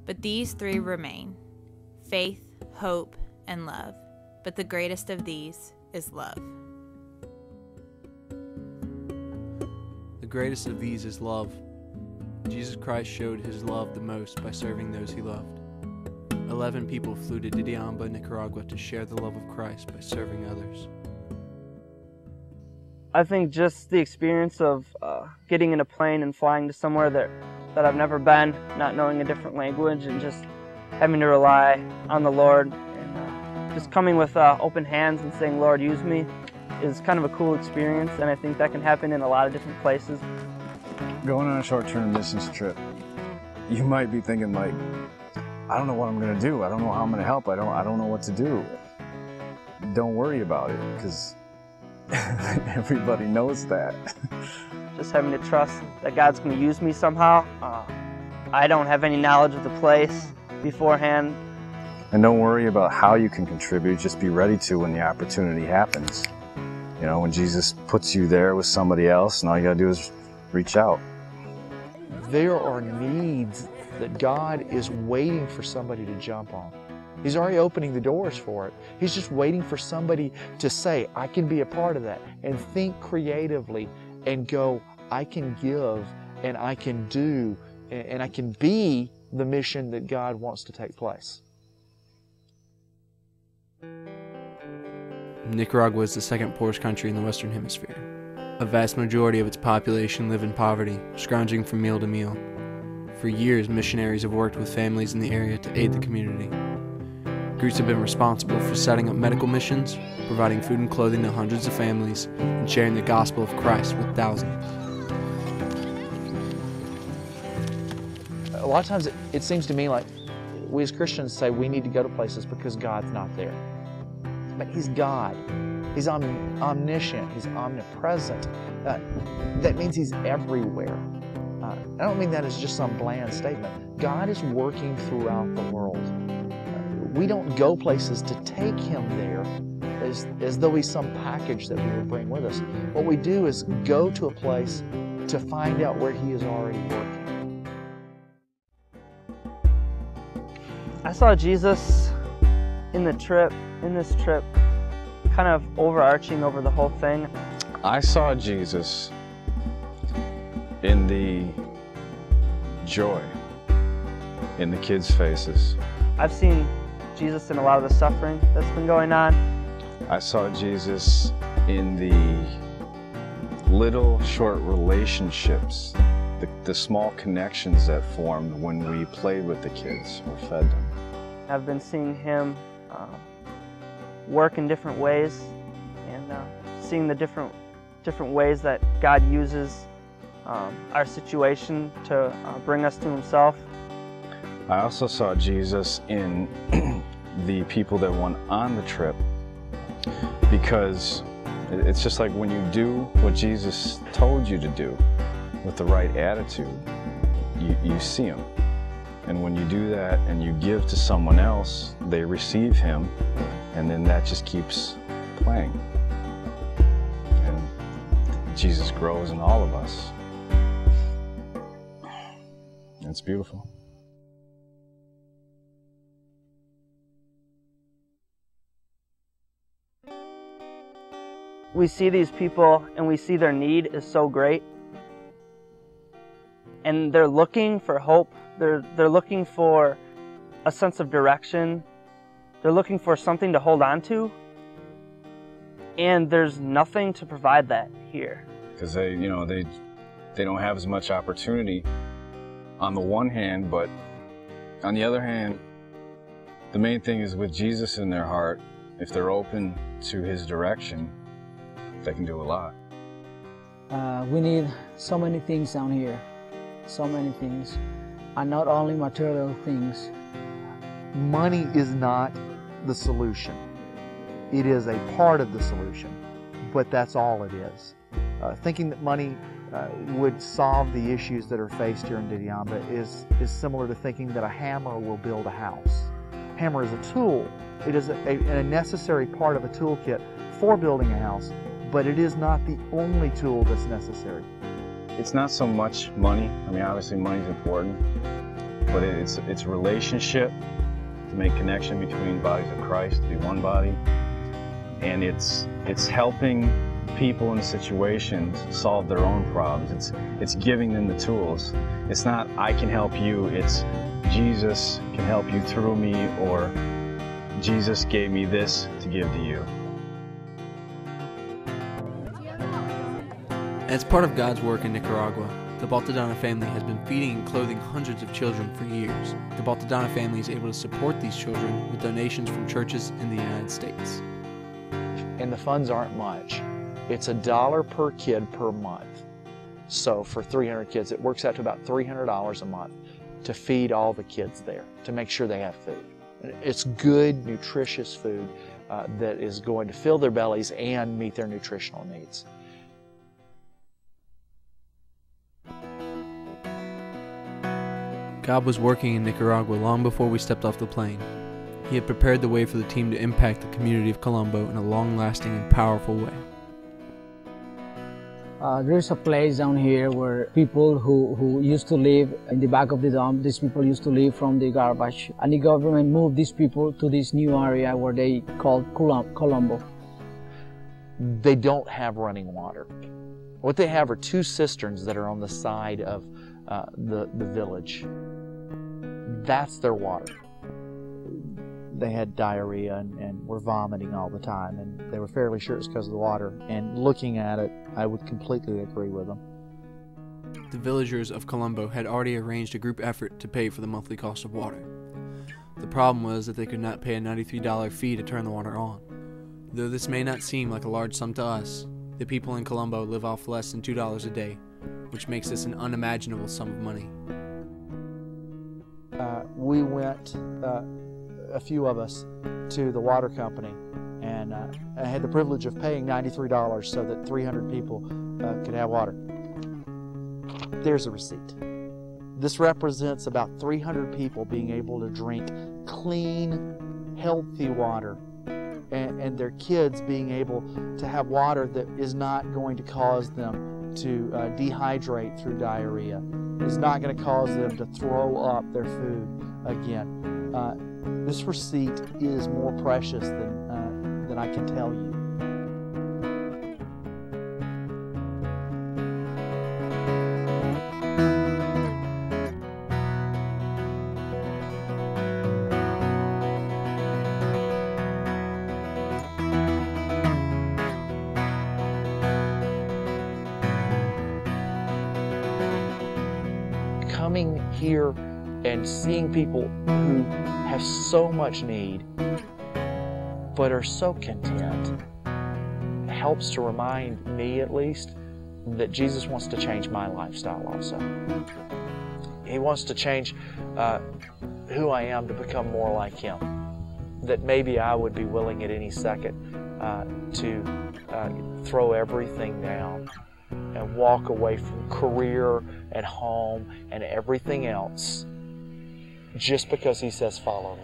But these three remain: faith, hope, and love. But the greatest of these is love. The greatest of these is love. Jesus Christ showed his love the most by serving those he loved. 11 people flew to Nicaragua, Nicaragua to share the love of Christ by serving others. I think just the experience of getting in a plane and flying to somewhere that I've never been, not knowing a different language, and just having to rely on the Lord, and just coming with open hands and saying, "Lord, use me," is kind of a cool experience, and I think that can happen in a lot of different places. Going on a short-term missions trip, you might be thinking, like, I don't know what I'm going to do. I don't know how I'm going to help. I don't know what to do. Don't worry about it, because everybody knows that. Just having to trust that God's going to use me somehow. I don't have any knowledge of the place beforehand. And don't worry about how you can contribute. Just be ready to when the opportunity happens. You know, when Jesus puts you there with somebody else, and all you got to do is reach out. There are needs that God is waiting for somebody to jump on. He's already opening the doors for it. He's just waiting for somebody to say, I can be a part of that, and think creatively and go, I can give and I can do and I can be the mission that God wants to take place. Nicaragua is the second poorest country in the Western Hemisphere. A vast majority of its population live in poverty, scrounging from meal to meal. For years, missionaries have worked with families in the area to aid the community. Groups have been responsible for setting up medical missions, providing food and clothing to hundreds of families, and sharing the gospel of Christ with thousands. A lot of times it seems to me like we as Christians say we need to go to places because God's not there. But He's God. He's omniscient. He's omnipresent. That means He's everywhere. I don't mean that as just some bland statement. God is working throughout the world. We don't go places to take Him there as though He's some package that we would bring with us. What we do is go to a place to find out where He is already working. I saw Jesus in this trip, kind of overarching over the whole thing. I saw Jesus in the joy in the kids' faces. I've seen Jesus in a lot of the suffering that's been going on. I saw Jesus in the little short relationships, the small connections that formed when we played with the kids or fed them. I've been seeing Him work in different ways, and seeing the different ways that God uses our situation to bring us to Himself. I also saw Jesus in the people that went on the trip, because it's just like when you do what Jesus told you to do with the right attitude, you see Him. And when you do that and you give to someone else, they receive Him, and then that just keeps playing. And Jesus grows in all of us. And it's beautiful. We see these people and we see their need is so great, and they're looking for hope. They're looking for a sense of direction. They're looking for something to hold on to, and there's nothing to provide that here. Because they don't have as much opportunity on the one hand, but on the other hand, the main thing is with Jesus in their heart, if they're open to His direction, they can do a lot. We need so many things down here, so many things, and not only material things. Money is not the solution. It is a part of the solution, but that's all it is. Thinking that money would solve the issues that are faced here in Nicaragua is similar to thinking that a hammer will build a house. Hammer is a tool. It is a necessary part of a toolkit for building a house, but it is not the only tool that's necessary. It's not so much money. I mean, obviously money's important, but it's relationship, to make connection between bodies of Christ, to be one body, and it's helping people in situations solve their own problems. It's giving them the tools. It's not I can help you, it's Jesus can help you through me, or Jesus gave me this to give to you. As part of God's work in Nicaragua, the Baltadana family has been feeding and clothing hundreds of children for years. The Baltadana family is able to support these children with donations from churches in the United States. And the funds aren't much. It's $1 per kid per month. So for 300 kids, it works out to about $300 a month to feed all the kids there, to make sure they have food. It's good, nutritious food that is going to fill their bellies and meet their nutritional needs. God was working in Nicaragua long before we stepped off the plane. He had prepared the way for the team to impact the community of Colombo in a long-lasting and powerful way. There's a place down here where people who used to live in the back of the dump, these people used to live from the garbage. And the government moved these people to this new area where they called Colombo. They don't have running water. What they have are 2 cisterns that are on the side of the village. That's their water. They had diarrhea and were vomiting all the time, and they were fairly sure it's because of the water. And looking at it, I would completely agree with them. The villagers of Colombo had already arranged a group effort to pay for the monthly cost of water. The problem was that they could not pay a $93 fee to turn the water on. Though this may not seem like a large sum to us, the people in Colombo live off less than $2 a day, which makes this an unimaginable sum of money. We went, a few of us, to the water company, and I had the privilege of paying $93 so that 300 people could have water. There's a receipt. This represents about 300 people being able to drink clean, healthy water, and their kids being able to have water that is not going to cause them to dehydrate through diarrhea. It's not going to cause them to throw up their food again. This receipt is more precious than I can tell you. Coming here and seeing people who have so much need but are so content helps to remind me, at least, that Jesus wants to change my lifestyle also. He wants to change who I am to become more like Him. That maybe I would be willing at any second to throw everything down and walk away from career and home and everything else just because He says, follow me.